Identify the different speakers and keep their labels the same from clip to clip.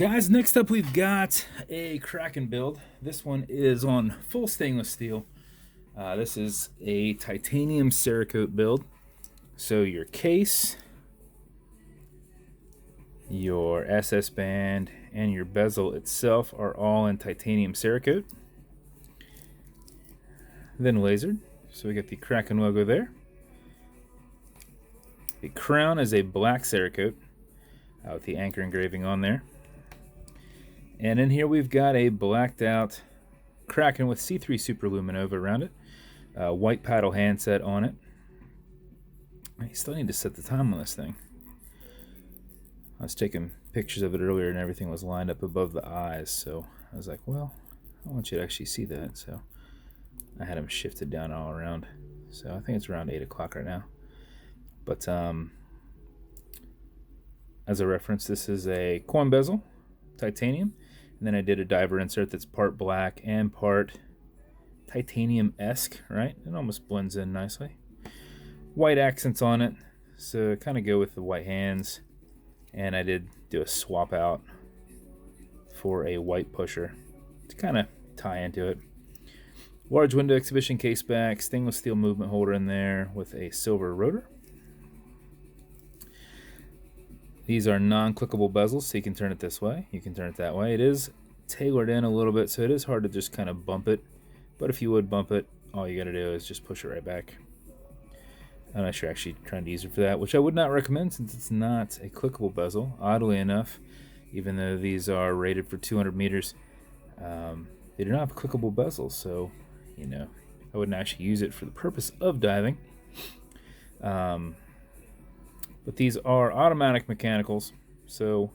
Speaker 1: Guys, next up we've got a Kraken build. This one is on full stainless steel. This is a titanium cerakote build. So your case, your SS band, and your bezel itself are all in titanium cerakote. Then lasered. So we got the Kraken logo there. The crown is a black cerakote with the anchor engraving on there. And in here we've got a blacked out Kraken with C3 superluminova around it. White paddle handset on it. I still need to set the time on this thing. I was taking pictures of it earlier and everything was lined up above the eyes, so I was like, well, I want you to actually see that. So I had them shifted down all around. So I think it's around 8 o'clock right now. But as a reference, this is a coin bezel, titanium. And then I did a diver insert that's part black and part titanium-esque, right? It almost blends in nicely. White accents on it, so kind of go with the white hands. And I did do a swap out for a white pusher to kind of tie into it. Large window exhibition case back, stainless steel movement holder in there with a silver rotor. These are non-clickable bezels, so you can turn it this way, you can turn it that way. It is tailored in a little bit, so it is hard to just kind of bump it. But if you would bump it, all you got to do is just push it right back. Unless you're actually trying to use it for that, which I would not recommend since it's not a clickable bezel. Oddly enough, even though these are rated for 200 meters, they do not have clickable bezels, so you know I wouldn't actually use it for the purpose of diving. But these are automatic mechanicals, so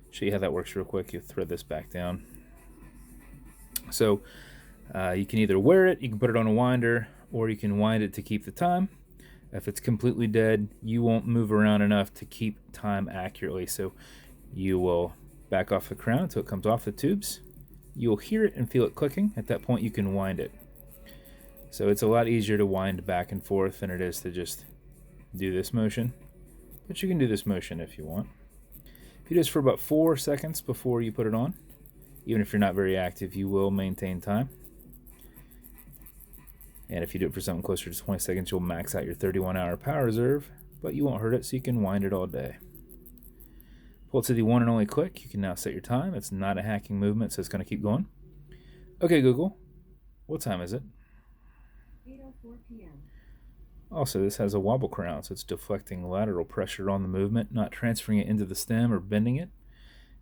Speaker 1: I'll show you how that works real quick. You thread this back down. So you can either wear it, you can put it on a winder, or you can wind it to keep the time. If it's completely dead, you won't move around enough to keep time accurately, so you will back off the crown until it comes off the tubes. You'll hear it and feel it clicking. At that point, you can wind it. So it's a lot easier to wind back and forth than it is to just do this motion. But you can do this motion if you want. If you do this for about 4 seconds before you put it on, even if you're not very active, you will maintain time. And if you do it for something closer to 20 seconds, you'll max out your 31-hour power reserve, but you won't hurt it, so you can wind it all day. Pull it to the one and only click. You can now set your time. It's not a hacking movement, so it's going to keep going. Okay, Google, what time is it?
Speaker 2: 8:04 p.m.
Speaker 1: Also, this has a wobble crown, so it's deflecting lateral pressure on the movement, not transferring it into the stem or bending it.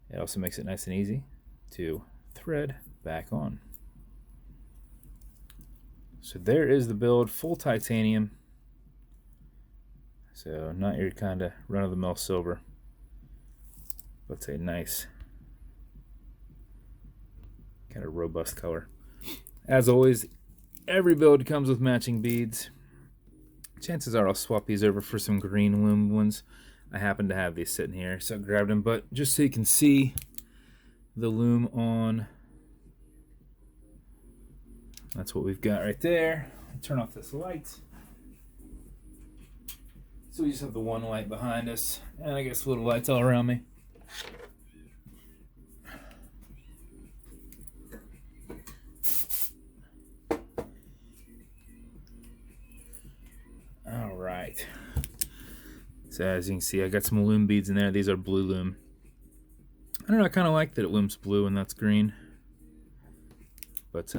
Speaker 1: It also makes it nice and easy to thread back on. So there is the build, full titanium. So not your kind of run-of-the-mill silver, but a nice kind of robust color. As always, every build comes with matching beads. Chances are I'll swap these over for some green loom ones. I happen to have these sitting here, so I grabbed them. But just so you can see the loom on, that's what we've got right there. Turn off this light. So we just have the one light behind us, and I guess little lights all around me. All right. So as you can see, I got some loom beads in there. These are blue loom. I don't know, I kind of like that it looms blue and that's green. But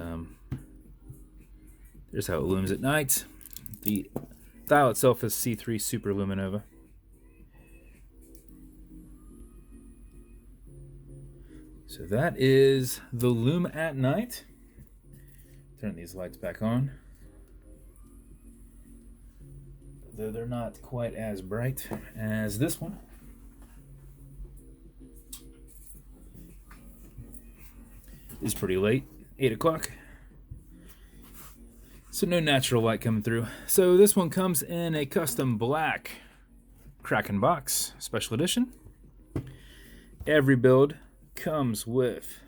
Speaker 1: here's how it looms at night. The dial itself is C3 superluminova. So that is the loom at night. Turn these lights back on. Though they're not quite as bright as this one. It's pretty late, 8 o'clock. So no natural light coming through. So this one comes in a custom black Kraken box, special edition. Every build comes with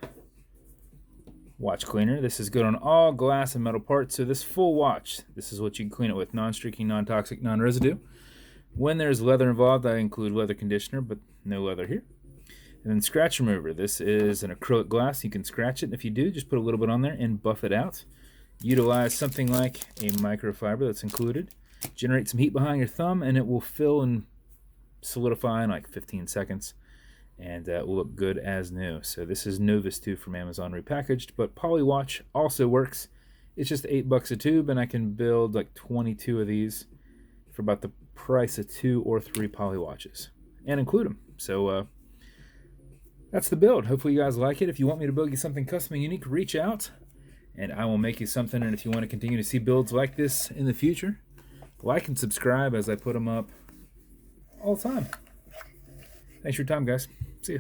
Speaker 1: watch cleaner. This is good on all glass and metal parts. So this full watch, this is what you can clean it with: non-streaking, non-toxic, non-residue. When there's leather involved, I include leather conditioner, but no leather here. And then scratch remover. This is an acrylic glass. You can scratch it, and if you do, just put a little bit on there and buff it out. Utilize something like a microfiber that's included. Generate some heat behind your thumb, and it will fill and solidify in like 15 seconds. And it will look good as new. So this is Novus 2 from Amazon repackaged, but Polywatch also works. It's just $8 a tube, and I can build like 22 of these for about the price of 2 or 3 Polywatches and include them. So that's the build. Hopefully you guys like it. If you want me to build you something custom and unique, reach out and I will make you something. And if you want to continue to see builds like this in the future, like and subscribe as I put them up all the time. Thanks for your time, guys. See ya.